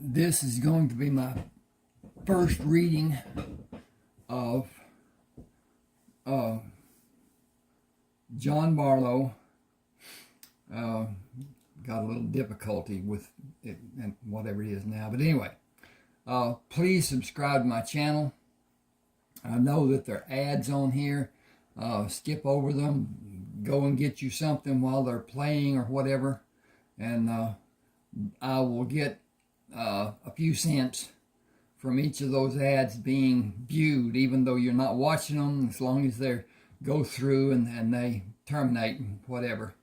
This is going to be my first reading of Jon Bartleaux. Got a little difficulty with it and whatever it is now. But anyway, please subscribe to my channel. I know that there are ads on here. Skip over them. Go and get you something while they're playing or whatever. And I will get a few cents from each of those ads being viewed, even though you're not watching them, as long as they go through and they terminate and whatever.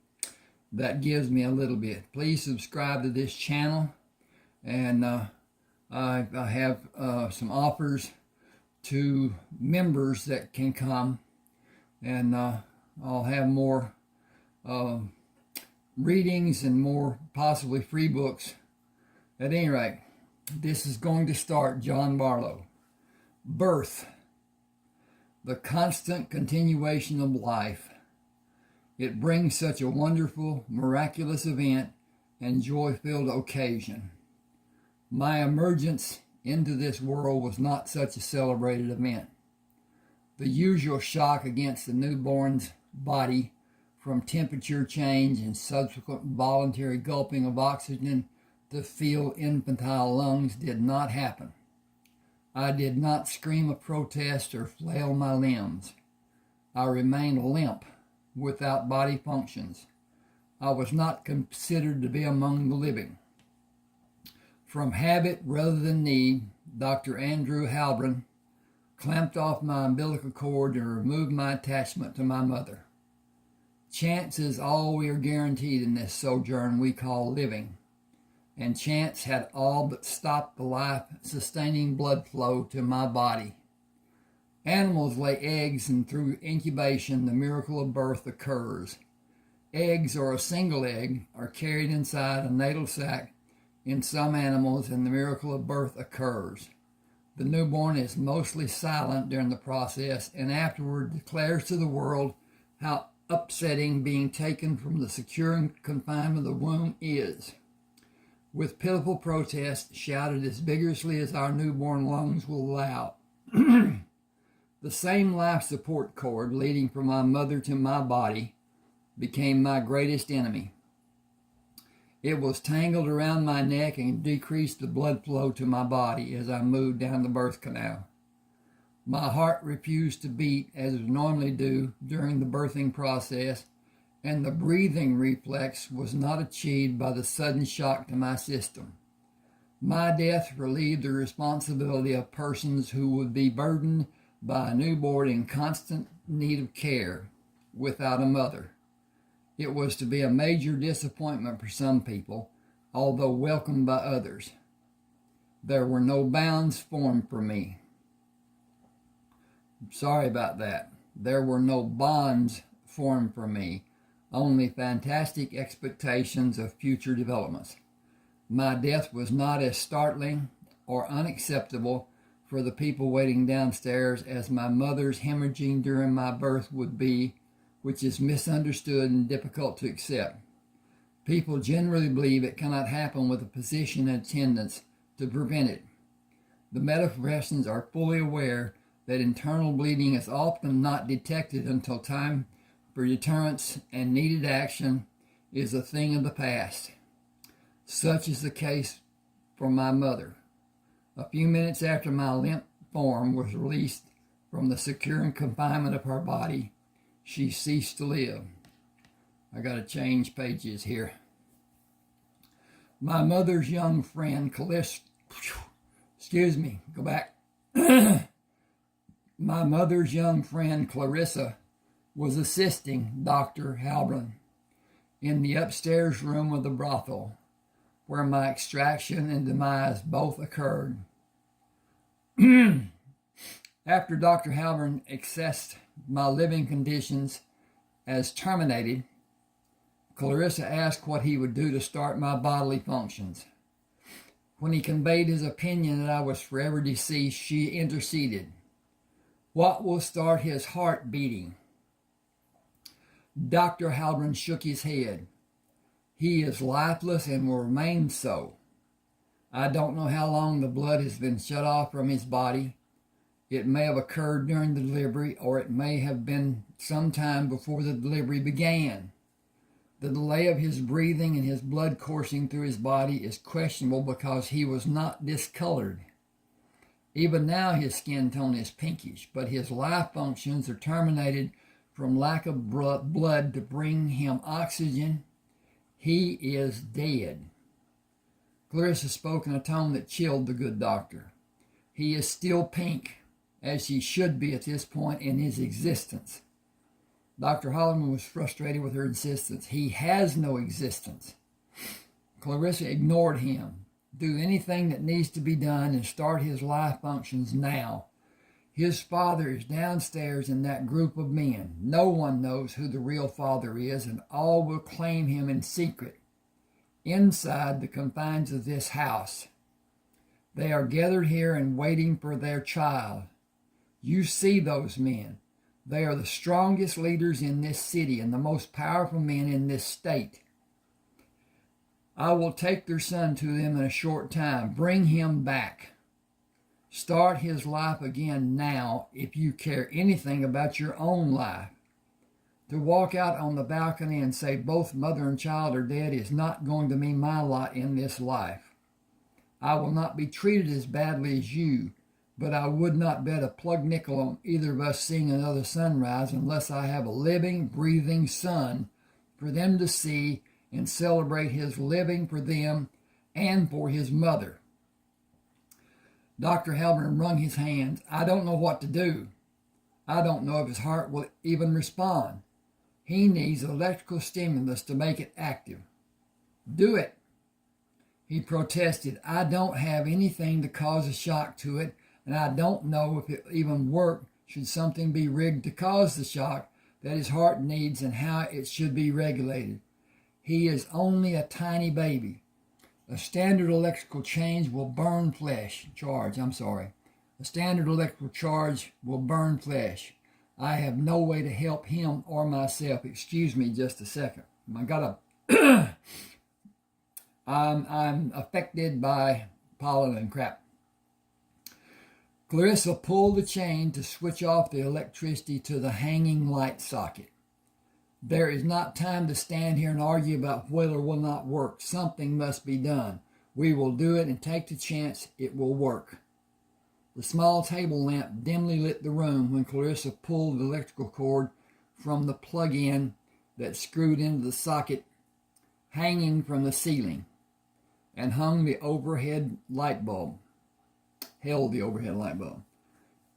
That gives me a little bit. Please subscribe to this channel, and I have some offers to members that can come, and I'll have more readings and more possibly free books. At any rate, this is going to start Jon Bartleaux. Birth, the constant continuation of life. It brings such a wonderful, miraculous event and joy-filled occasion. My emergence into this world was not such a celebrated event. The usual shock against the newborn's body from temperature change and subsequent voluntary gulping of oxygen to fill infantile lungs did not happen. I did not scream a protest or flail my limbs. I remained limp, without body functions. I was not considered to be among the living. From habit rather than need, Dr. Andrew Halbron clamped off my umbilical cord and removed my attachment to my mother. Chance is all we are guaranteed in this sojourn we call living, and chance had all but stopped the life-sustaining blood flow to my body. Animals lay eggs, and through incubation the miracle of birth occurs. Eggs, or a single egg, are carried inside a natal sac in some animals, and the miracle of birth occurs. The newborn is mostly silent during the process, and afterward declares to the world how upsetting being taken from the secure confinement of the womb is. With pitiful protest shouted as vigorously as our newborn lungs will allow. The same life support cord leading from my mother to my body became my greatest enemy. It was tangled around my neck and decreased the blood flow to my body as I moved down the birth canal. My heart refused to beat as it normally do during the birthing process, and the breathing reflex was not achieved by the sudden shock to my system. My death relieved the responsibility of persons who would be burdened by a newborn in constant need of care without a mother. It was to be a major disappointment for some people, although welcomed by others. There were no bounds formed for me. Sorry about that. There were no bonds formed for me, only fantastic expectations of future developments. My death was not as startling or unacceptable for the people waiting downstairs as my mother's hemorrhaging during my birth would be, which is misunderstood and difficult to accept. People generally believe it cannot happen with a physician in attendance to prevent it. The medical professions are fully aware that internal bleeding is often not detected until time for deterrence and needed action is a thing of the past. Such is the case for my mother. A few minutes after my limp form was released from the secure confinement of her body, she ceased to live. I got to change pages here. My mother's young friend, My mother's young friend, Clarissa, was assisting Dr. Halbron in the upstairs room of the brothel, where my extraction and demise both occurred. After Dr. Halbron assessed my living conditions as terminated, Clarissa asked what he would do to start my bodily functions. When he conveyed his opinion that I was forever deceased, she interceded. What will start his heart beating? Dr. Halbron shook his head. He is lifeless and will remain so. I don't know how long the blood has been shut off from his body. It may have occurred during the delivery, or it may have been some time before the delivery began. The delay of his breathing and his blood coursing through his body is questionable because he was not discolored. Even now his skin tone is pinkish, but his life functions are terminated from lack of blood to bring him oxygen. He is dead. Clarissa spoke in a tone that chilled the good doctor. He is still pink, as he should be at this point in his existence. Dr. Holloman was frustrated with her insistence. He has no existence. Clarissa ignored him. Do anything that needs to be done and start his life functions now. His father is downstairs in that group of men. No one knows who the real father is, and all will claim him in secret, inside the confines of this house. They are gathered here and waiting for their child. You see those men. They are the strongest leaders in this city and the most powerful men in this state. I will take their son to them in a short time. Bring him back. Start his life again now if you care anything about your own life. To walk out on the balcony and say both mother and child are dead is not going to be my lot in this life. I will not be treated as badly as you, but I would not bet a plug nickel on either of us seeing another sunrise unless I have a living, breathing son for them to see and celebrate his living for them and for his mother. Dr. Halpern wrung his hands. I don't know what to do. I don't know if his heart will even respond. He needs electrical stimulus to make it active. Do it. He protested. I don't have anything to cause a shock to it, and I don't know if it even work should something be rigged to cause the shock that his heart needs and how it should be regulated. He is only a tiny baby. A standard electrical charge will burn flesh. A standard electrical charge will burn flesh. I have no way to help him or myself. Excuse me just a second. I got a I'm affected by pollen and crap. Clarissa pulled the chain to switch off the electricity to the hanging light socket. There is not time to stand here and argue about whether it will not work. Something must be done. We will do it and take the chance it will work. The small table lamp dimly lit the room when Clarissa pulled the electrical cord from the plug-in that screwed into the socket hanging from the ceiling and held the overhead light bulb.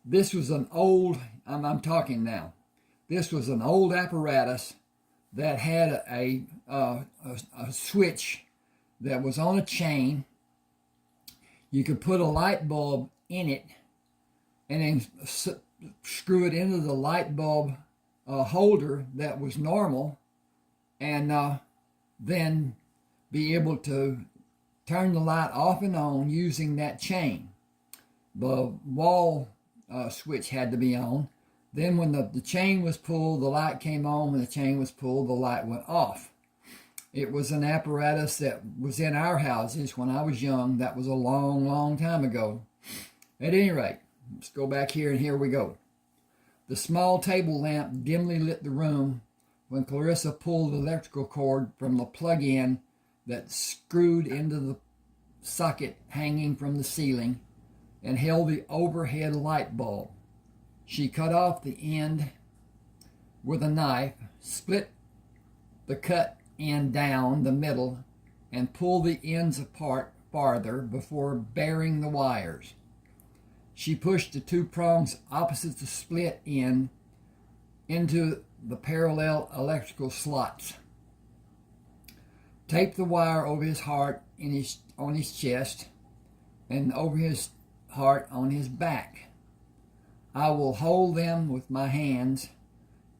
This was an old, I'm talking now. This was an old apparatus that had a switch that was on a chain. You could put a light bulb in it and then screw it into the light bulb holder that was normal, and then be able to turn the light off and on using that chain. The wall switch had to be on. Then when the chain was pulled, the light came on. When the chain was pulled, the light went off. It was an apparatus that was in our houses when I was young. That was a long, long time ago. At any rate, let's go back here, and here we go. The small table lamp dimly lit the room when Clarissa pulled the electrical cord from the plug-in that screwed into the socket hanging from the ceiling and held the overhead light bulb. She cut off the end with a knife, split the cut end down the middle, and pulled the ends apart farther before burying the wires. She pushed the two prongs opposite the split end into the parallel electrical slots. Taped the wire over his heart on his chest and over his heart on his back. I will hold them with my hands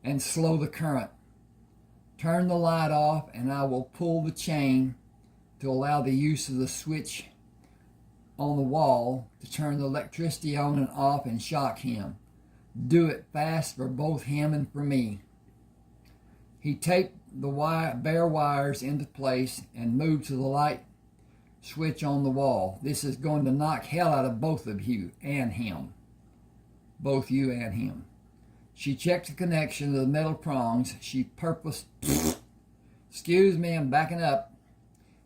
and slow the current. Turn the light off, and I will pull the chain to allow the use of the switch on the wall to turn the electricity on and off and shock him. Do it fast for both him and for me. He taped the bare wires into place and moved to the light switch on the wall. This is going to knock hell out of both of you and him. Both you and him. She checked the connection of the metal prongs. Excuse me, I'm backing up.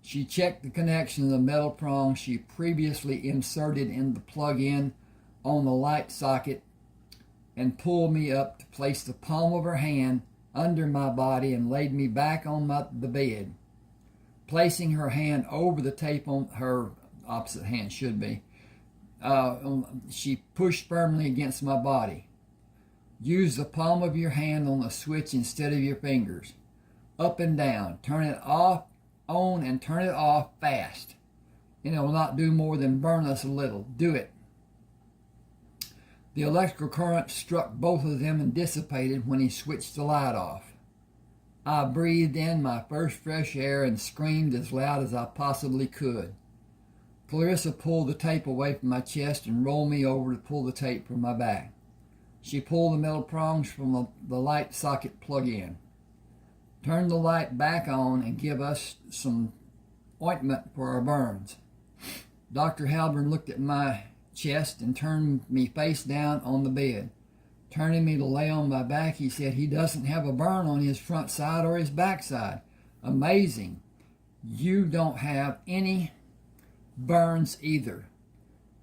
She checked the connection of the metal prong she previously inserted in the plug-in on the light socket and pulled me up to place the palm of her hand under my body and laid me back on the bed. Placing her hand over the tape on her opposite hand should be, she pushed firmly against my body. Use the palm of your hand on the switch instead of your fingers. Up and down. Turn it off, on, and turn it off fast. And it will not do more than burn us a little. Do it. The electrical current struck both of them and dissipated when he switched the light off. I breathed in my first fresh air and screamed as loud as I possibly could. Clarissa pulled the tape away from my chest and rolled me over to pull the tape from my back. She pulled the metal prongs from the light socket plug-in. Turned the light back on and give us some ointment for our burns. Dr. Halburn looked at my chest and turned me face down on the bed. Turning me to lay on my back, he said, "He doesn't have a burn on his front side or his back side. Amazing. You don't have any burns either.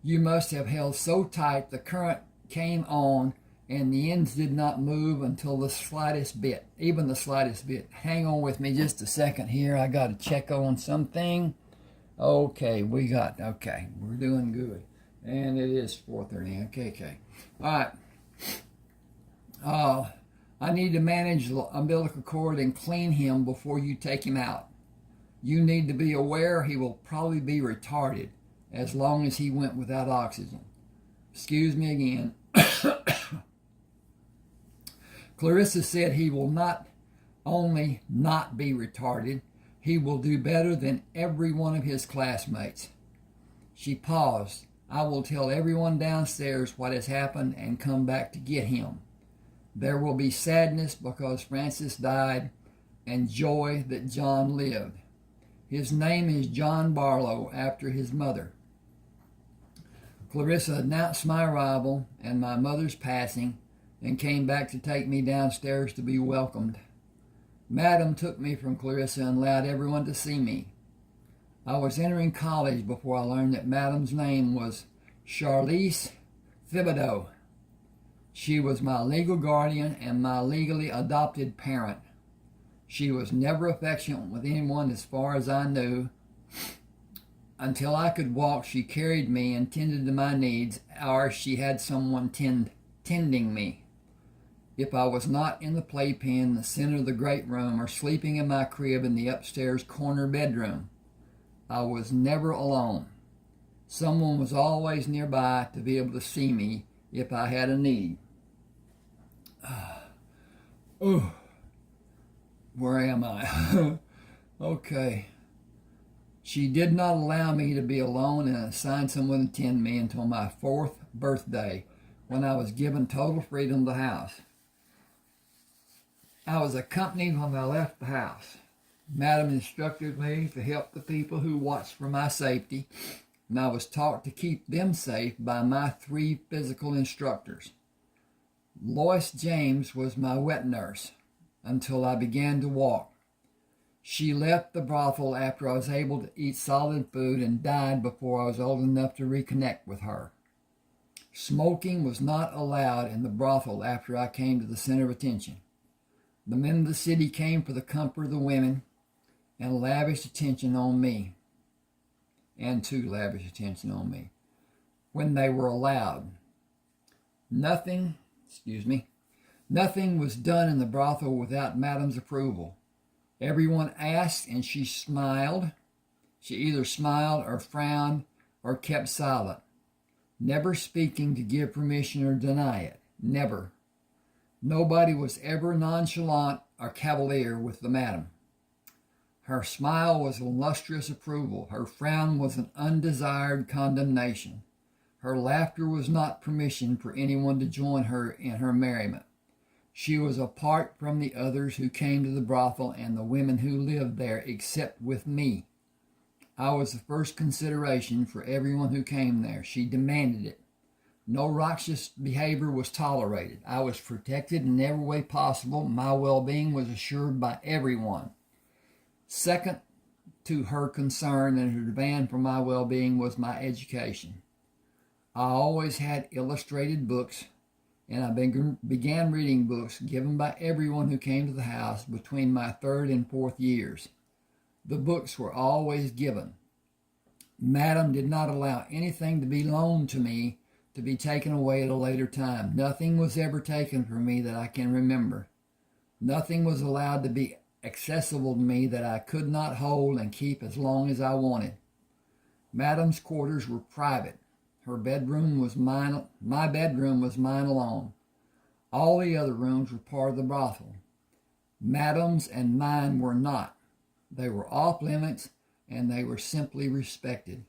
You must have held so tight the current came on and the ends did not move until the slightest bit, even the slightest bit." Hang on with me just a second here. I got to check on something. Okay, we're doing good. And it is 4:30. Okay. All right. I need to manage the umbilical cord and clean him before you take him out. You need to be aware he will probably be retarded as long as he went without oxygen. Excuse me again. Clarissa said he will not only not be retarded, he will do better than every one of his classmates. She paused. I will tell everyone downstairs what has happened and come back to get him. There will be sadness because Francis died and joy that John lived. His name is Jon Bartleaux after his mother. Clarissa announced my arrival and my mother's passing and came back to take me downstairs to be welcomed. Madam took me from Clarissa and allowed everyone to see me. I was entering college before I learned that Madam's name was Charlize Thibodeau. She was my legal guardian and my legally adopted parent. She was never affectionate with anyone as far as I knew. Until I could walk, she carried me and tended to my needs, or she had someone tending me. If I was not in the playpen, the center of the great room, or sleeping in my crib in the upstairs corner bedroom, I was never alone. Someone was always nearby to be able to see me if I had a need. Where am I? Okay. She did not allow me to be alone and assigned someone to tend me until my 4th birthday, when I was given total freedom of the house. I was accompanied when I left the house. Madam instructed me to help the people who watched for my safety, and I was taught to keep them safe by my 3 physical instructors. Lois James was my wet nurse until I began to walk. She left the brothel after I was able to eat solid food and died before I was old enough to reconnect with her. Smoking was not allowed in the brothel after I came to the center of attention. The men of the city came for the comfort of the women and lavished attention on me, when they were allowed. Nothing was done in the brothel without Madam's approval. Everyone asked and she smiled. She either smiled or frowned or kept silent, never speaking to give permission or deny it. Never. Nobody was ever nonchalant or cavalier with the madam. Her smile was a lustrous approval. Her frown was an undesired condemnation. Her laughter was not permission for anyone to join her in her merriment. She was apart from the others who came to the brothel and the women who lived there, except with me. I was the first consideration for everyone who came there. She demanded it. No righteous behavior was tolerated. I was protected in every way possible. My well-being was assured by everyone. Second to her concern and her demand for my well-being was my education. I always had illustrated books, and I began reading books given by everyone who came to the house between my third and fourth years. The books were always given. Madam did not allow anything to be loaned to me to be taken away at a later time. Nothing was ever taken from me that I can remember. Nothing was allowed to be accessible to me that I could not hold and keep as long as I wanted. Madam's quarters were private. Her bedroom was mine. My bedroom was mine alone. All the other rooms were part of the brothel. Madam's and mine were not. They were off limits, and they were simply respected.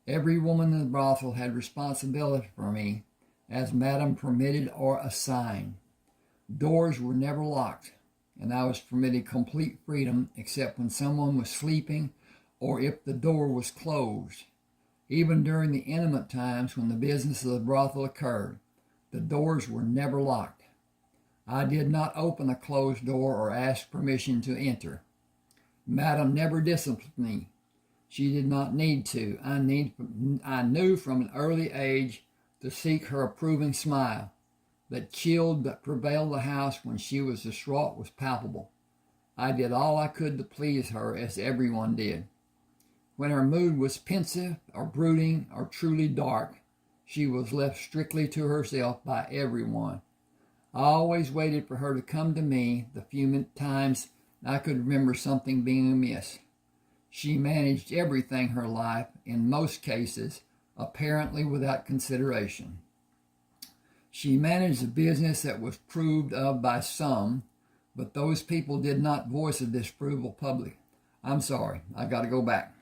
Every woman in the brothel had responsibility for me, as Madam permitted or assigned. Doors were never locked, and I was permitted complete freedom except when someone was sleeping or if the door was closed. Even during the intimate times when the business of the brothel occurred, the doors were never locked. I did not open a closed door or ask permission to enter. Madam never disciplined me. She did not need to. I knew from an early age to seek her approving smile. The chill that prevailed the house when she was distraught was palpable. I did all I could to please her, as everyone did. When her mood was pensive or brooding or truly dark, she was left strictly to herself by everyone. I always waited for her to come to me the few times I could remember something being amiss. She managed everything her life, in most cases, apparently without consideration. She managed a business that was approved of by some, but those people did not voice a disapproval publicly. I got to go back.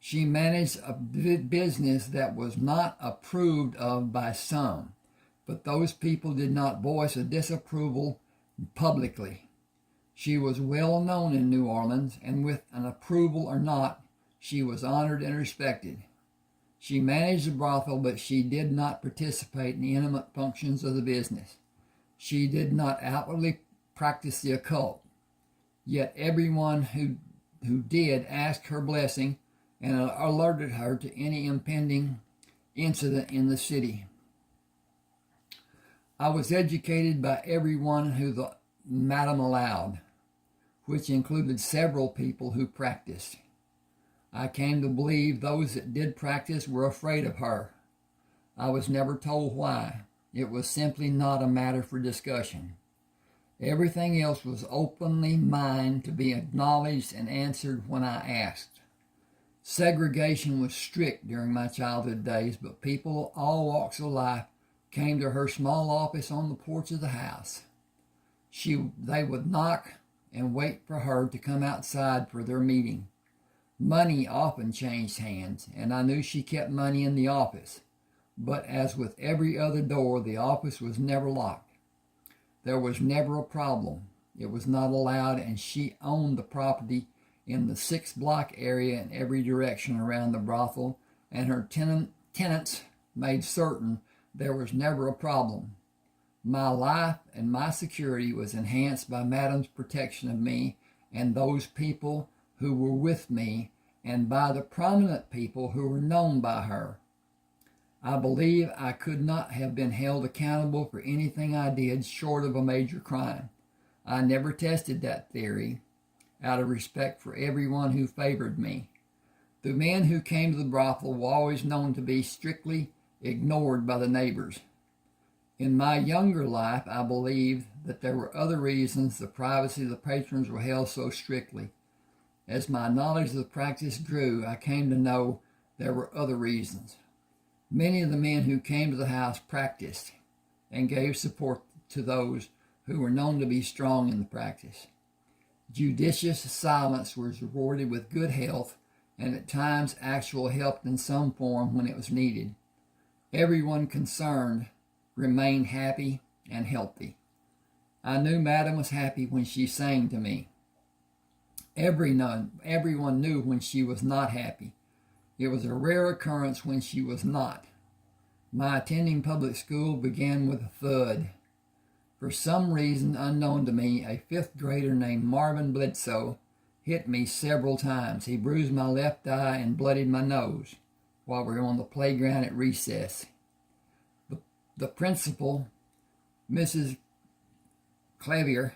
She managed a business that was not approved of by some, but those people did not voice a disapproval publicly. She was well known in New Orleans, and with an approval or not, she was honored and respected. She managed the brothel, but she did not participate in the intimate functions of the business. She did not outwardly practice the occult. Yet everyone who did asked her blessing and alerted her to any impending incident in the city. I was educated by everyone who the madam allowed, which included several people who practiced. I came to believe those that did practice were afraid of her. I was never told why. It was simply not a matter for discussion. Everything else was openly mine to be acknowledged and answered when I asked. Segregation was strict during my childhood days, but people of all walks of life came to her small office on the porch of the house. They would knock and wait for her to come outside for their meeting. Money often changed hands, and I knew she kept money in the office. But as with every other door, the office was never locked. There was never a problem. It was not allowed, and she owned the property in the 6-block area in every direction around the brothel, and her tenants made certain there was never a problem. My life and my security was enhanced by Madam's protection of me and those people who were with me, and by the prominent people who were known by her. I believe I could not have been held accountable for anything I did short of a major crime. I never tested that theory, out of respect for everyone who favored me. The men who came to the brothel were always known to be strictly ignored by the neighbors. In my younger life, I believed that there were other reasons the privacy of the patrons were held so strictly. As my knowledge of the practice grew, I came to know there were other reasons. Many of the men who came to the house practiced and gave support to those who were known to be strong in the practice. Judicious silence was rewarded with good health, and at times actual help in some form when it was needed. Everyone concerned remained happy and healthy. I knew Madam was happy when she sang to me. Everyone knew when she was not happy. It was a rare occurrence when she was not. My attending public school began with a thud. For some reason unknown to me, a fifth grader named Marvin Bledsoe hit me several times. He bruised my left eye and bloodied my nose while we were on the playground at recess. The principal, Mrs. Clavier,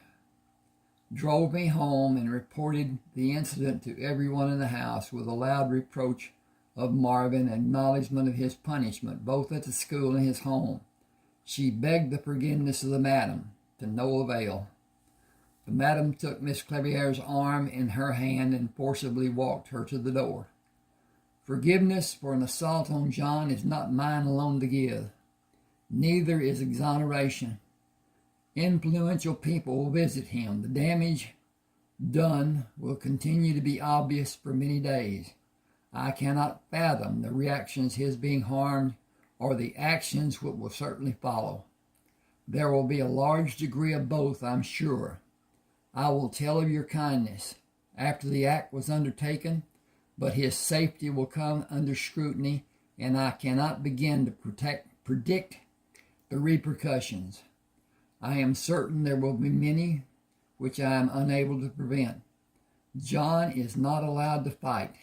drove me home and reported the incident to everyone in the house with a loud reproach of Marvin and acknowledgement of his punishment, both at the school and his home. She begged the forgiveness of the madam, to no avail. The madam took Miss Clavier's arm in her hand and forcibly walked her to the door. Forgiveness for an assault on John is not mine alone to give. Neither is exoneration. Influential people will visit him. The damage done will continue to be obvious for many days. I cannot fathom the reactions his being harmed or the actions which will certainly follow. There will be a large degree of both, I'm sure. I will tell of your kindness after the act was undertaken, but his safety will come under scrutiny, and I cannot begin to predict the repercussions. I am certain there will be many which I am unable to prevent. John is not allowed to fight.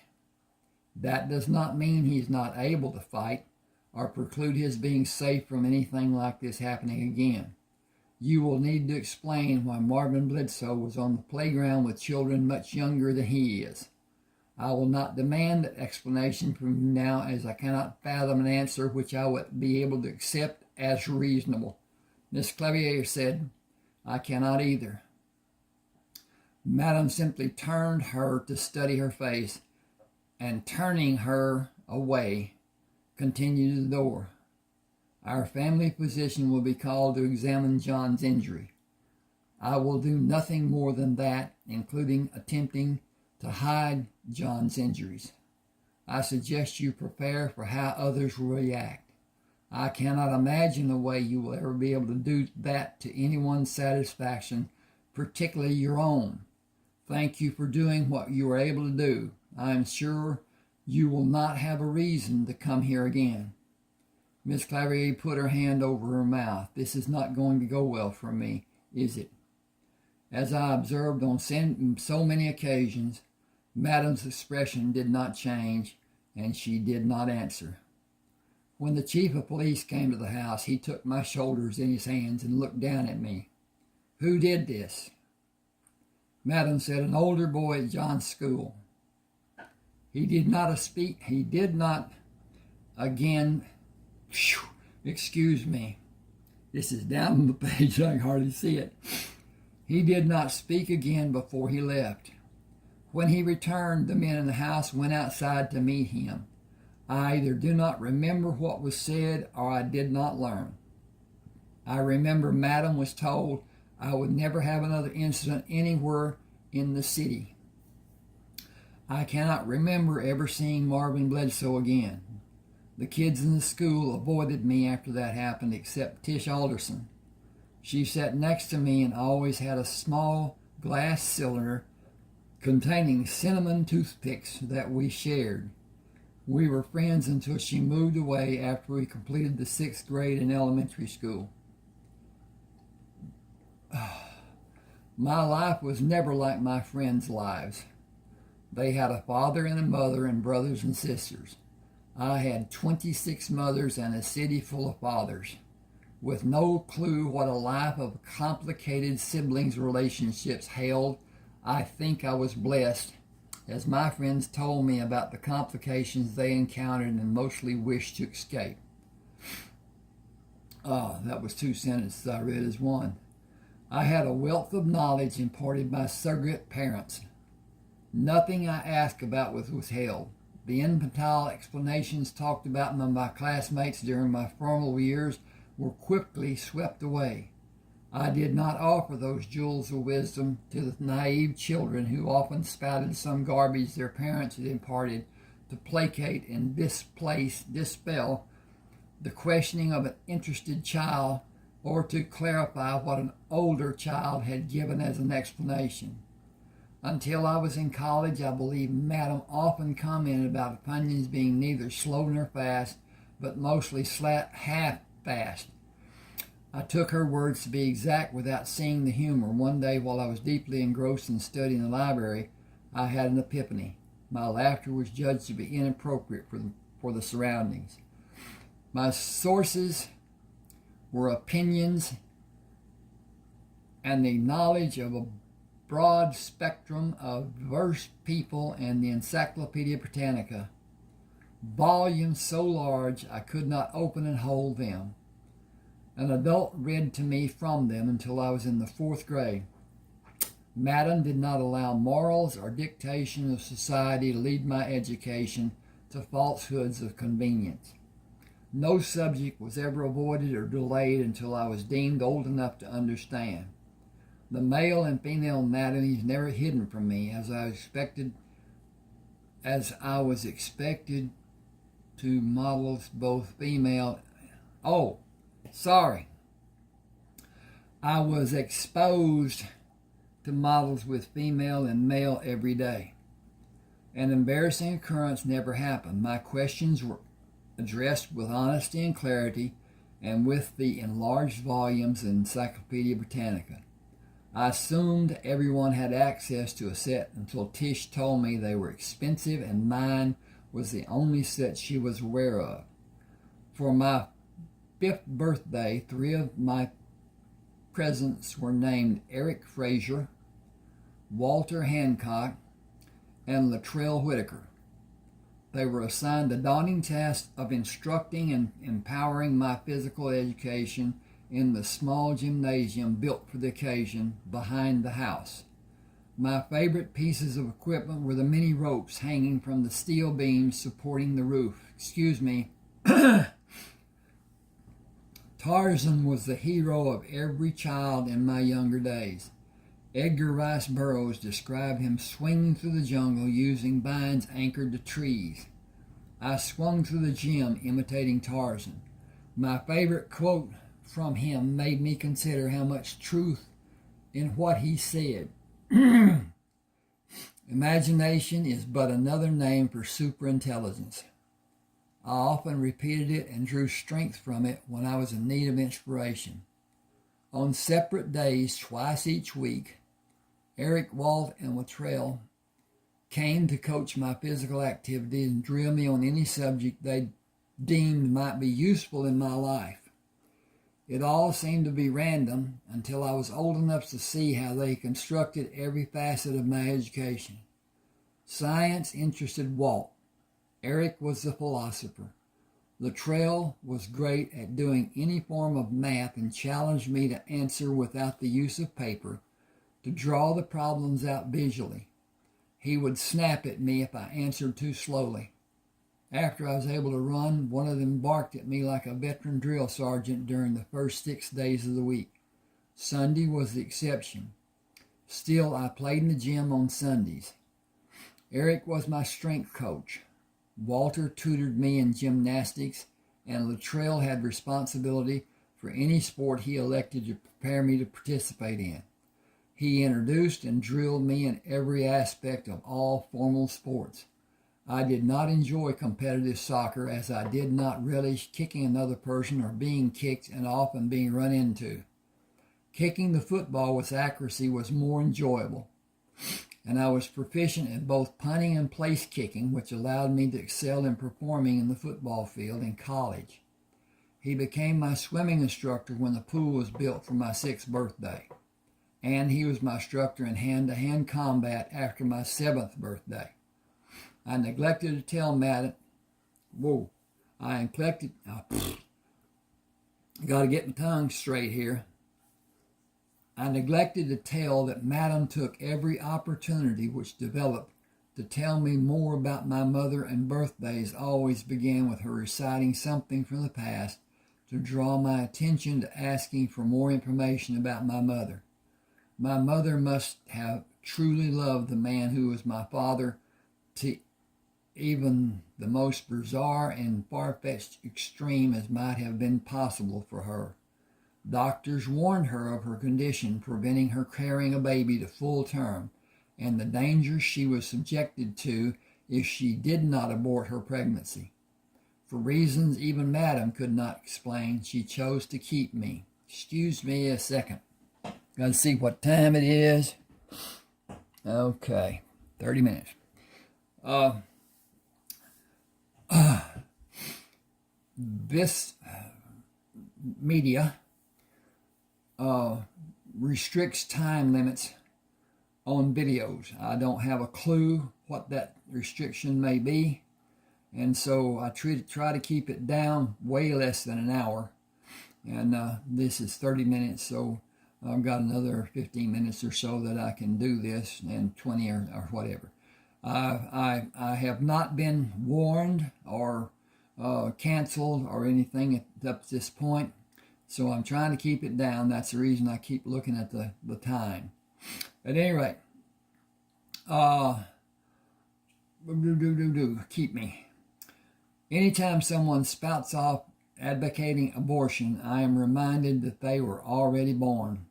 That does not mean he is not able to fight or preclude his being safe from anything like this happening again. You will need to explain why Marvin Bledsoe was on the playground with children much younger than he is. I will not demand that explanation from you now, as I cannot fathom an answer which I would be able to accept as reasonable. Miss Clavier said, I cannot either. Madam simply turned her to study her face, and turning her away, continued to the door. Our family physician will be called to examine John's injury. I will do nothing more than that, including attempting to hide John's injuries. I suggest you prepare for how others will react. I cannot imagine a way you will ever be able to do that to anyone's satisfaction, particularly your own. Thank you for doing what you were able to do. I am sure you will not have a reason to come here again. Miss Clavier put her hand over her mouth. This is not going to go well for me, is it? As I observed on so many occasions, Madam's expression did not change, and she did not answer. When the chief of police came to the house, he took my shoulders in his hands and looked down at me. Who did this? Madam said, an older boy at John's school. He did not again, excuse me. This is down on the page, I can hardly see it. He did not speak again before he left. When he returned, the men in the house went outside to meet him. I either do not remember what was said or I did not learn. I remember Madam was told I would never have another incident anywhere in the city. I cannot remember ever seeing Marvin Bledsoe again. The kids in the school avoided me after that happened, except Tish Alderson. She sat next to me and always had a small glass cylinder containing cinnamon toothpicks that we shared. We were friends until she moved away after we completed the 6th grade in elementary school. My life was never like my friends' lives. They had a father and a mother and brothers and sisters. I had 26 mothers and a city full of fathers. With no clue what a life of complicated siblings relationships held, I think I was blessed, as my friends told me about the complications they encountered and mostly wished to escape. That was 2 sentences I read as one. I had a wealth of knowledge imparted by surrogate parents. Nothing I asked about was withheld. The infantile explanations talked about by my classmates during my formal years were quickly swept away. I did not offer those jewels of wisdom to the naive children who often spouted some garbage their parents had imparted to placate and dispel the questioning of an interested child or to clarify what an older child had given as an explanation. Until I was in college, I believe Madam often commented about opinions being neither slow nor fast, but mostly half-fast. I took her words to be exact without seeing the humor. One day, while I was deeply engrossed in studying the library, I had an epiphany. My laughter was judged to be inappropriate for the surroundings. My sources were opinions and the knowledge of a broad spectrum of diverse people and the Encyclopedia Britannica, volumes so large I could not open and hold them. An adult read to me from them until I was in the 4th grade. Madam did not allow morals or dictation of society to lead my education to falsehoods of convenience. No subject was ever avoided or delayed until I was deemed old enough to understand. The male and female anatomies never hidden from me, as I was expected to models both female. I was exposed to models with female and male every day. An embarrassing occurrence never happened. My questions were addressed with honesty and clarity, and with the enlarged volumes of Encyclopedia Britannica. I assumed everyone had access to a set until Tish told me they were expensive and mine was the only set she was aware of. For my 5th birthday, 3 of my presents were named Eric Fraser, Walter Hancock, and Latrell Whitaker. They were assigned the daunting task of instructing and empowering my physical education in the small gymnasium built for the occasion behind the house. My favorite pieces of equipment were the many ropes hanging from the steel beams supporting the roof. Tarzan was the hero of every child in my younger days. Edgar Rice Burroughs described him swinging through the jungle using vines anchored to trees. I swung through the gym imitating Tarzan. My favorite quote from him made me consider how much truth in what he said. Imagination is but another name for superintelligence. I often repeated it and drew strength from it when I was in need of inspiration. On separate days, twice each week, Eric, Walt, and Latrell came to coach my physical activity and drill me on any subject they deemed might be useful in my life. It all seemed to be random until I was old enough to see how they constructed every facet of my education. Science interested Walt. Eric was the philosopher. Latrell was great at doing any form of math and challenged me to answer without the use of paper, to draw the problems out visually. He would snap at me if I answered too slowly. After I was able to run, one of them barked at me like a veteran drill sergeant during the first 6 days of the week. Sunday was the exception. Still, I played in the gym on Sundays. Eric was my strength coach. Walter tutored me in gymnastics, and Latrell had responsibility for any sport he elected to prepare me to participate in. He introduced and drilled me in every aspect of all formal sports. I did not enjoy competitive soccer, as I did not relish kicking another person or being kicked and often being run into. Kicking the football with accuracy was more enjoyable, and I was proficient at both punting and place kicking, which allowed me to excel in performing in the football field in college. He became my swimming instructor when the pool was built for my 6th birthday, and he was my instructor in hand-to-hand combat after my 7th birthday. I neglected to tell Madam, got to get my tongue straight here. I neglected to tell that Madam took every opportunity which developed to tell me more about my mother, and birthdays always began with her reciting something from the past to draw my attention to asking for more information about my mother. My mother must have truly loved the man who was my father to even the most bizarre and far-fetched extreme as might have been possible for her. Doctors warned her of her condition, preventing her carrying a baby to full term, and the danger she was subjected to if she did not abort her pregnancy. For reasons even Madam could not explain, she chose to keep me. Excuse me a second. Gotta see what time it is. Okay, 30 minutes. This media restricts time limits on videos. I don't have a clue what that restriction may be, and so I try to keep it down way less than an hour. And this is 30 minutes, so I've got another 15 minutes or so that I can do this, and 20 or whatever. I have not been warned or canceled or anything up to this point, so I'm trying to keep it down. That's the reason I keep looking at the time. At any rate, keep me. Anytime someone spouts off advocating abortion, I am reminded that they were already born.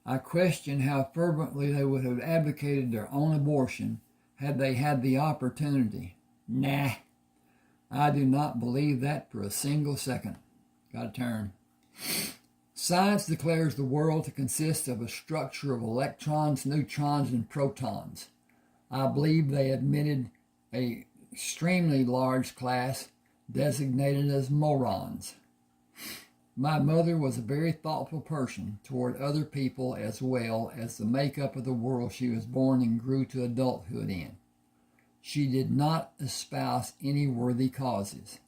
I question how fervently they would have advocated their own abortion had they had the opportunity. Nah, I do not believe that for a single second. Got to turn. Science declares the world to consist of a structure of electrons, neutrons, and protons. I believe they admitted an extremely large class designated as morons. My mother was a very thoughtful person toward other people as well as the makeup of the world she was born and grew to adulthood in. She did not espouse any worthy causes.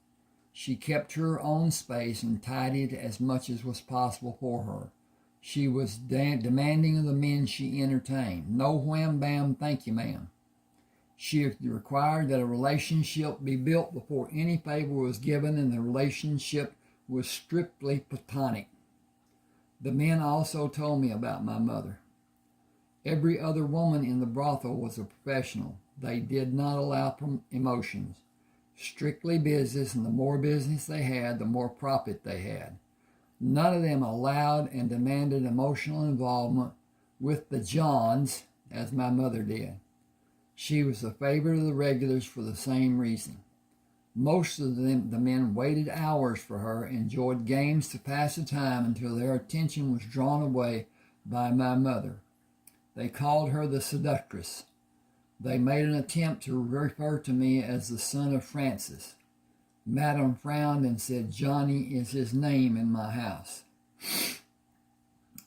She kept her own space and tidied as much as was possible for her. She was demanding of the men she entertained. No wham bam, thank you, ma'am. She required that a relationship be built before any favor was given, and the relationship was strictly platonic. The men also told me about my mother. Every other woman in the brothel was a professional. They did not allow emotions. Strictly business, and the more business they had, the more profit they had. None of them allowed and demanded emotional involvement with the Johns, as my mother did. She was the favorite of the regulars for the same reason. Most of the men waited hours for her, enjoyed games to pass the time until their attention was drawn away by my mother. They called her the seductress. They made an attempt to refer to me as the son of Francis. Madam frowned and said Johnny is his name in my house.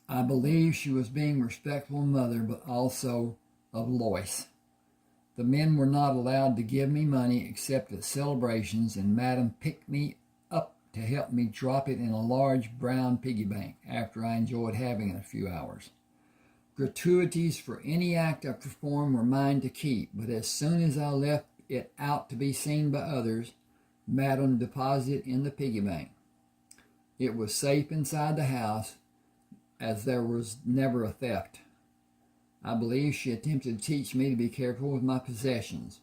I believe she was being respectful mother, but also of Lois. The men were not allowed to give me money except at celebrations, and Madam picked me up to help me drop it in a large brown piggy bank after I enjoyed having it a few hours. Gratuities for any act I performed were mine to keep, but as soon as I left it out to be seen by others, Madam deposited it in the piggy bank. It was safe inside the house, as there was never a theft. I believe she attempted to teach me to be careful with my possessions.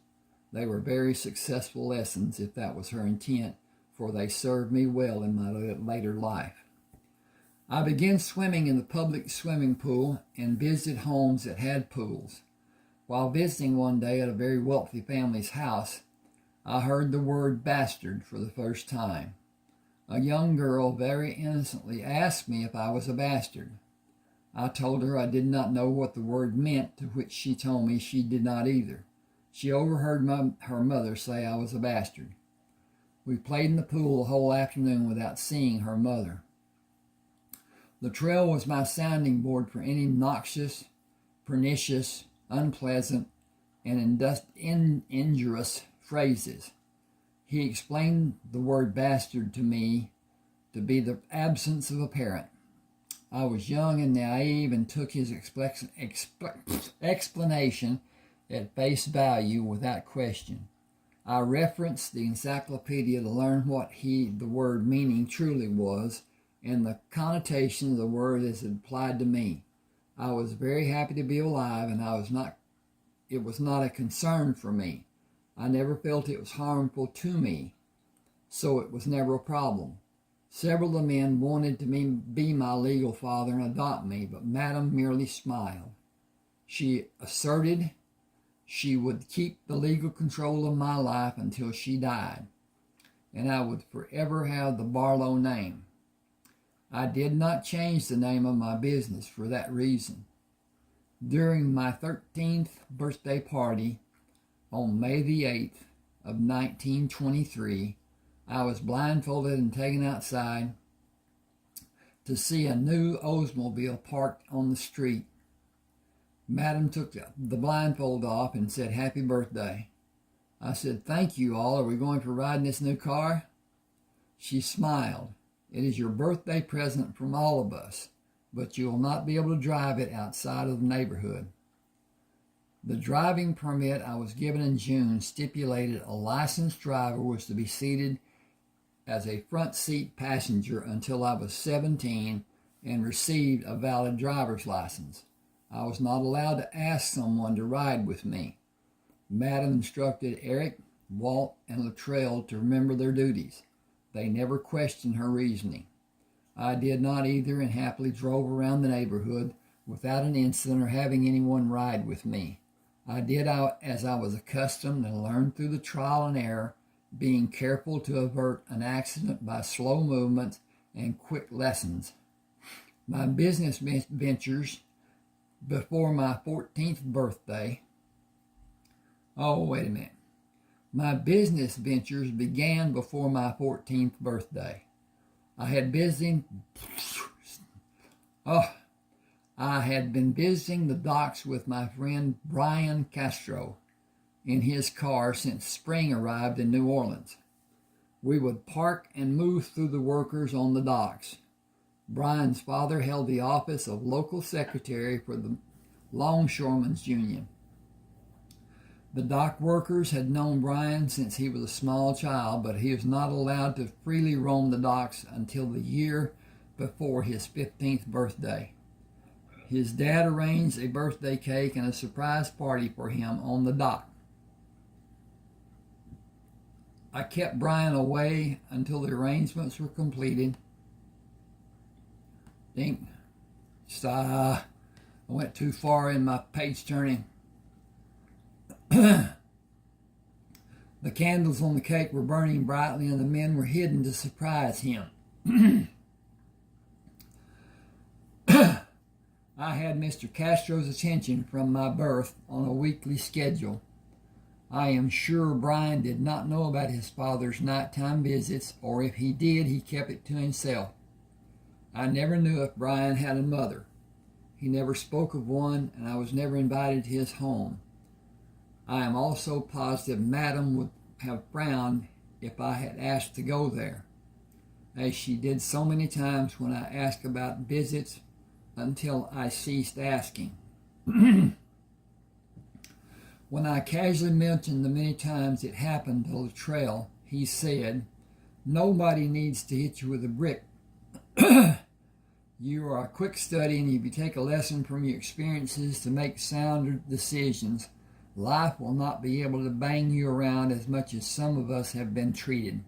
They were very successful lessons, if that was her intent, for they served me well in my later life. I began swimming in the public swimming pool and visited homes that had pools. While visiting one day at a very wealthy family's house, I heard the word bastard for the first time. A young girl very innocently asked me if I was a bastard. I told her I did not know what the word meant, to which she told me she did not either. She overheard her mother say I was a bastard. We played in the pool the whole afternoon without seeing her mother. The trail was my sounding board for any noxious, pernicious, unpleasant, and injurious phrases. He explained the word bastard to me to be the absence of a parent. I was young and naive and took his explanation at face value without question. I referenced the encyclopedia to learn what the word meaning truly was and the connotation of the word as it applied to me. I was very happy to be alive, and it was not a concern for me. I never felt it was harmful to me, so it was never a problem. Several of the men wanted to be my legal father and adopt me, but Madam merely smiled. She asserted she would keep the legal control of my life until she died, and I would forever have the Bartleaux name. I did not change the name of my business for that reason. During my 13th birthday party on May the 8th of 1923, I was blindfolded and taken outside to see a new Oldsmobile parked on the street. Madam took the blindfold off and said, "Happy birthday." I said, "Thank you all. Are we going for a ride in this new car?" She smiled. "It is your birthday present from all of us, but you will not be able to drive it outside of the neighborhood." The driving permit I was given in June stipulated a licensed driver was to be seated as a front seat passenger until I was 17 and received a valid driver's license. I was not allowed to ask someone to ride with me. Madam instructed Eric, Walt, and Luttrell to remember their duties. They never questioned her reasoning. I did not either, and happily drove around the neighborhood without an incident or having anyone ride with me. I did as I was accustomed and learned through the trial and error, being careful to avert an accident by slow movements and quick lessons. My business ventures before my 14th birthday. My business ventures began before my 14th birthday. I had been visiting the docks with my friend Brian Castro in his car since spring arrived in New Orleans. We would park and move through the workers on the docks. Brian's father held the office of local secretary for the Longshoremen's Union. The dock workers had known Brian since he was a small child, but he was not allowed to freely roam the docks until the year before his 15th birthday. His dad arranged a birthday cake and a surprise party for him on the dock. I kept Brian away until the arrangements were completed. I went too far in my page turning. The candles on the cake were burning brightly, and the men were hidden to surprise him. I had Mr. Castro's attention from my birth on a weekly schedule. I am sure Brian did not know about his father's nighttime visits, or if he did, he kept it to himself. I never knew if Brian had a mother. He never spoke of one, and I was never invited to his home. I am also positive Madam would have frowned if I had asked to go there, as she did so many times when I asked about visits until I ceased asking. When I casually mentioned the many times it happened to Luttrell, he said, "Nobody needs to hit you with a brick. You are a quick study, and if you take a lesson from your experiences to make sound decisions, life will not be able to bang you around as much as some of us have been treated."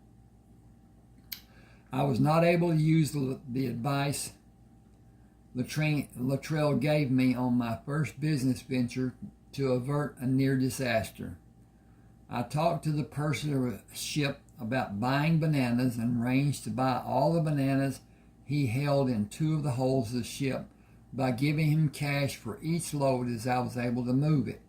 I was not able to use the advice Luttrell gave me on my first business venture to avert a near disaster. I talked to the purser of a ship about buying bananas and arranged to buy all the bananas he held in two of the holds of the ship by giving him cash for each load as I was able to move it.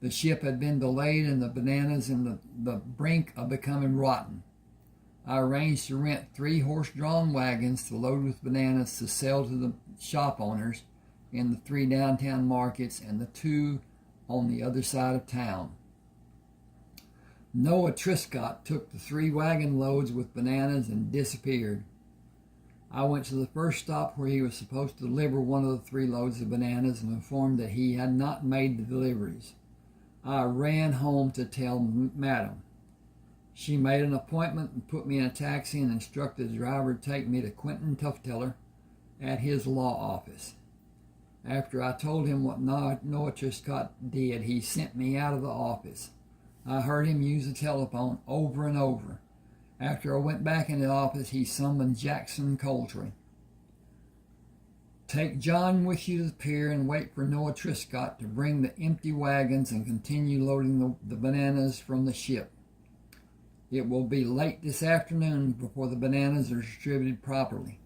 The ship had been delayed and the bananas in the brink of becoming rotten. I arranged to rent 3 horse-drawn wagons to load with bananas to sell to the shop owners in the 3 downtown markets and the 2 on the other side of town. Noah Triscott took the 3 wagon loads with bananas and disappeared. I went to the first stop where he was supposed to deliver one of the 3 loads of bananas and informed that he had not made the deliveries. I ran home to tell Madam. She made an appointment and put me in a taxi and instructed the driver to take me to Quentin Tufteller at his law office. After I told him what Noah Triscott did, he sent me out of the office. I heard him use the telephone over and over. After I went back in the office, he summoned Jackson Coltrane. Take John with you to the pier and wait for Noah Triscott to bring the empty wagons and continue loading the bananas from the ship. It will be late this afternoon before the bananas are distributed properly.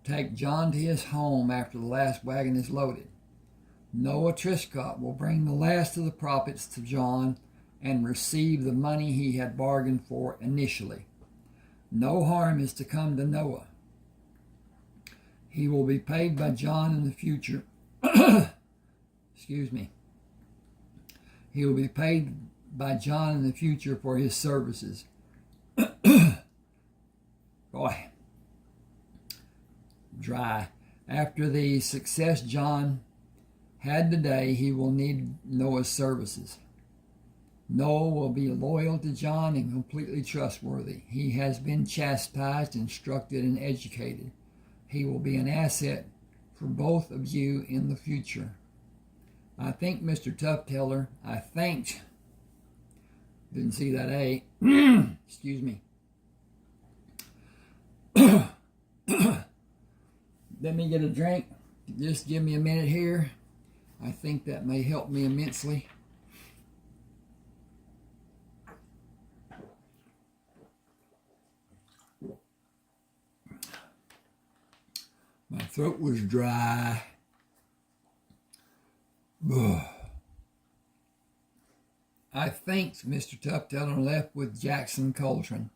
Take John to his home after the last wagon is loaded. Noah Triscott will bring the last of the profits to John and receive the money he had bargained for initially. No harm is to come to Noah. He will be paid by John in the future. Excuse me. He will be paid by John in the future for his services. Boy. Dry. After the success John had today, he will need Noah's services. Noah will be loyal to John and completely trustworthy. He has been chastised, instructed, and educated. He will be an asset for both of you in the future. I think Mr. Tufteller, didn't see that A. Excuse me. Let me get a drink. Just give me a minute here. I think that may help me immensely. My throat was dry. I think Mr. Tufteller left with Jackson Coltrane.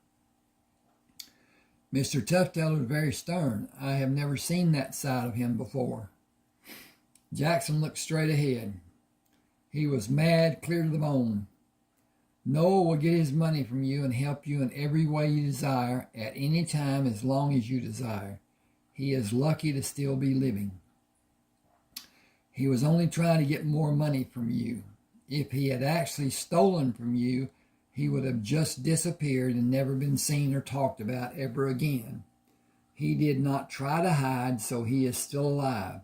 Mr. Tufteller is very stern. I have never seen that side of him before. Jackson looked straight ahead. He was mad clear to the bone. Noah will get his money from you and help you in every way you desire at any time as long as you desire. He is lucky to still be living. He was only trying to get more money from you. If he had actually stolen from you, he would have just disappeared and never been seen or talked about ever again. He did not try to hide, so he is still alive.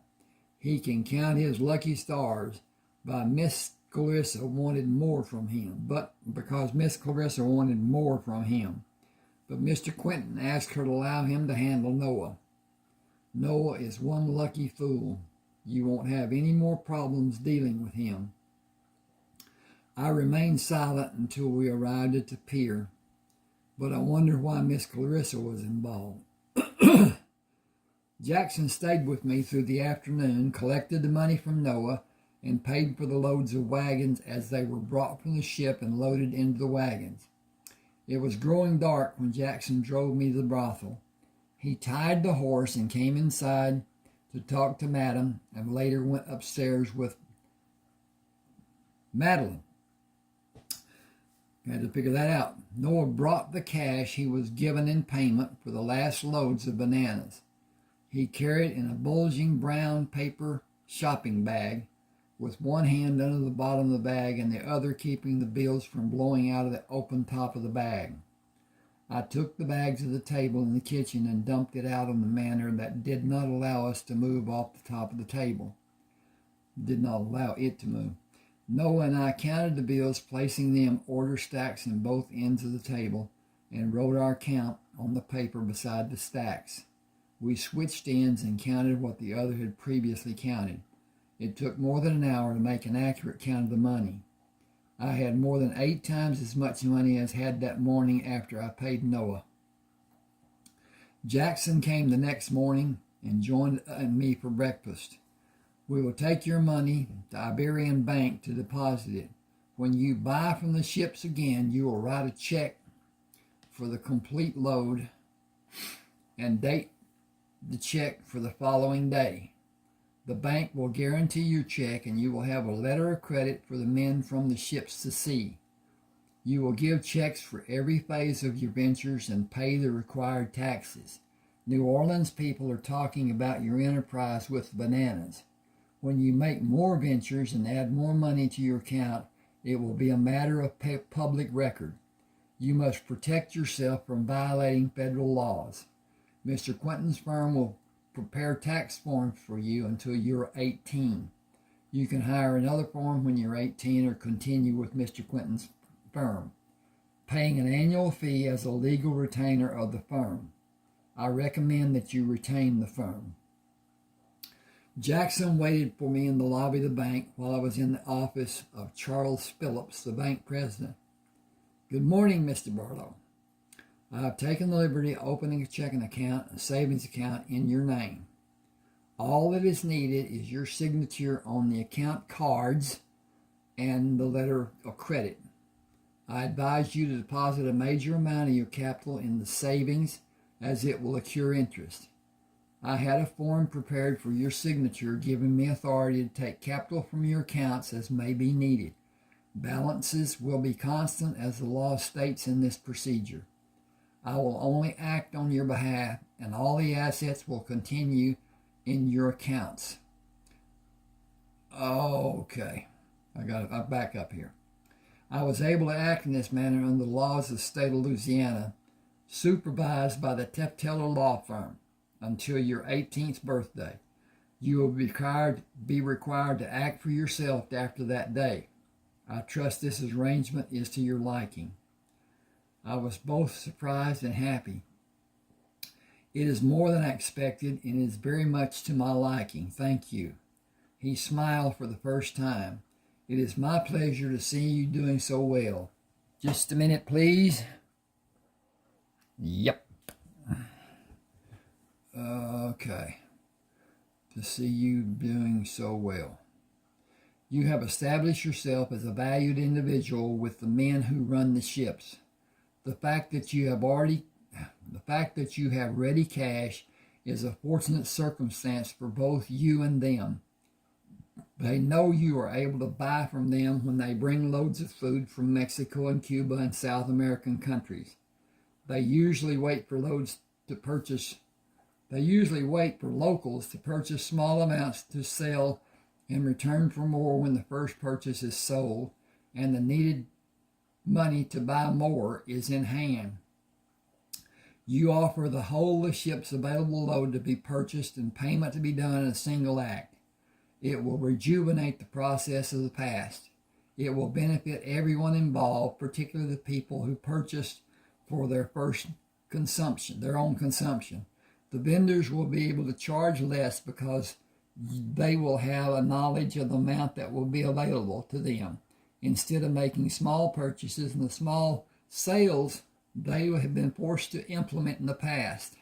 He can count his lucky stars by Miss Clarissa wanted more from him, but Mr. Mr. Quentin asked her to allow him to handle Noah. Noah is one lucky fool. You won't have any more problems dealing with him. I remained silent until we arrived at the pier, but I wonder why Miss Clarissa was involved. Jackson stayed with me through the afternoon, collected the money from Noah, and paid for the loads of wagons as they were brought from the ship and loaded into the wagons. It was growing dark when Jackson drove me to the brothel. He tied the horse and came inside to talk to Madam, and later went upstairs with Madeline. I had to figure that out. Noah brought the cash he was given in payment for the last loads of bananas. He carried it in a bulging brown paper shopping bag, with one hand under the bottom of the bag and the other keeping the bills from blowing out of the open top of the bag. I took the bag to the table in the kitchen and dumped it out in a manner that did not allow us to move off the top of the table. Did not allow it to move. Noah and I counted the bills, placing them order stacks in both ends of the table, and wrote our count on the paper beside the stacks. We switched ends and counted what the other had previously counted. It took more than an hour to make an accurate count of the money. I had more than 8 times as much money as had that morning after I paid Noah. Jackson came the next morning and joined me for breakfast. We will take your money to Iberian Bank to deposit it. When you buy from the ships again, you will write a check for the complete load and date the check for the following day. The bank will guarantee your check, and you will have a letter of credit for the men from the ships to see. You will give checks for every phase of your ventures and pay the required taxes. New Orleans people are talking about your enterprise with bananas. When you make more ventures and add more money to your account, it will be a matter of public record. You must protect yourself from violating federal laws. Mr. Quentin's firm will prepare tax forms for you until you're 18. You can hire another firm when you're 18 or continue with Mr. Quentin's firm, paying an annual fee as a legal retainer of the firm. I recommend that you retain the firm. Jackson waited for me in the lobby of the bank while I was in the office of Charles Phillips, the bank president. "Good morning, Mr. Bartleaux. I have taken the liberty of opening a checking account and savings account in your name. All that is needed is your signature on the account cards and the letter of credit. I advise you to deposit a major amount of your capital in the savings, as it will accrue interest. I had a form prepared for your signature giving me authority to take capital from your accounts as may be needed. Balances will be constant as the law states in this procedure. I will only act on your behalf, and all the assets will continue in your accounts." Okay, I back up here. I was able to act in this manner under the laws of the state of Louisiana, supervised by the Tefteller law firm, until your 18th birthday. You will be required to act for yourself after that day. I trust this arrangement is to your liking. I was both surprised and happy. It is more than I expected, and is very much to my liking. Thank you. He smiled for the first time. It is my pleasure to see you doing so well. Just a minute, please. Yep. Okay. To see you doing so well. You have established yourself as a valued individual with the men who run the ships. The fact that you have ready cash is a fortunate circumstance for both you and them. They know you are able to buy from them when they bring loads of food from Mexico and Cuba and South American countries. They usually wait for locals to purchase small amounts to sell in return for more when the first purchase is sold and the needed money to buy more is in hand. You offer the whole of the ship's available load to be purchased and payment to be done in a single act. It will rejuvenate the process of the past. It will benefit everyone involved, particularly the people who purchased for their own consumption. The vendors will be able to charge less because they will have a knowledge of the amount that will be available to them, instead of making small purchases and the small sales they have been forced to implement in the past.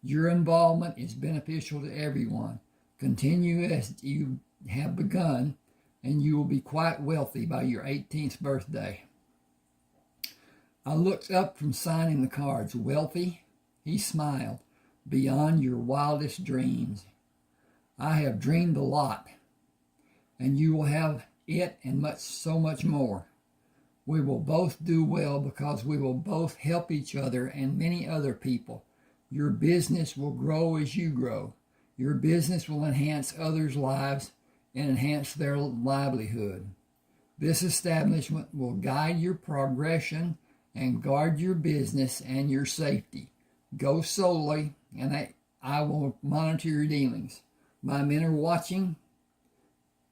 Your involvement is beneficial to everyone. Continue as you have begun, and you will be quite wealthy by your 18th birthday. I looked up from signing the cards. "Wealthy?" He smiled. "Beyond your wildest dreams. I have dreamed a lot, and you will have it and so much more. We will both do well because we will both help each other and many other people. Your business will grow as you grow. Your business will enhance others' lives and enhance their livelihood. This establishment will guide your progression and guard your business and your safety. Go solely, and I will monitor your dealings. My men are watching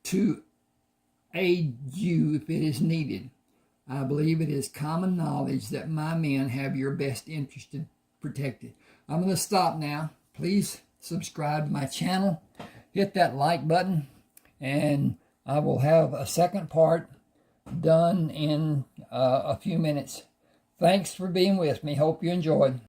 to aid you if it is needed. I believe it is common knowledge that my men have your best interest protected." I'm going to stop now. Please subscribe to my channel. Hit that like button, and I will have a second part done in a few minutes. Thanks for being with me. Hope you enjoyed.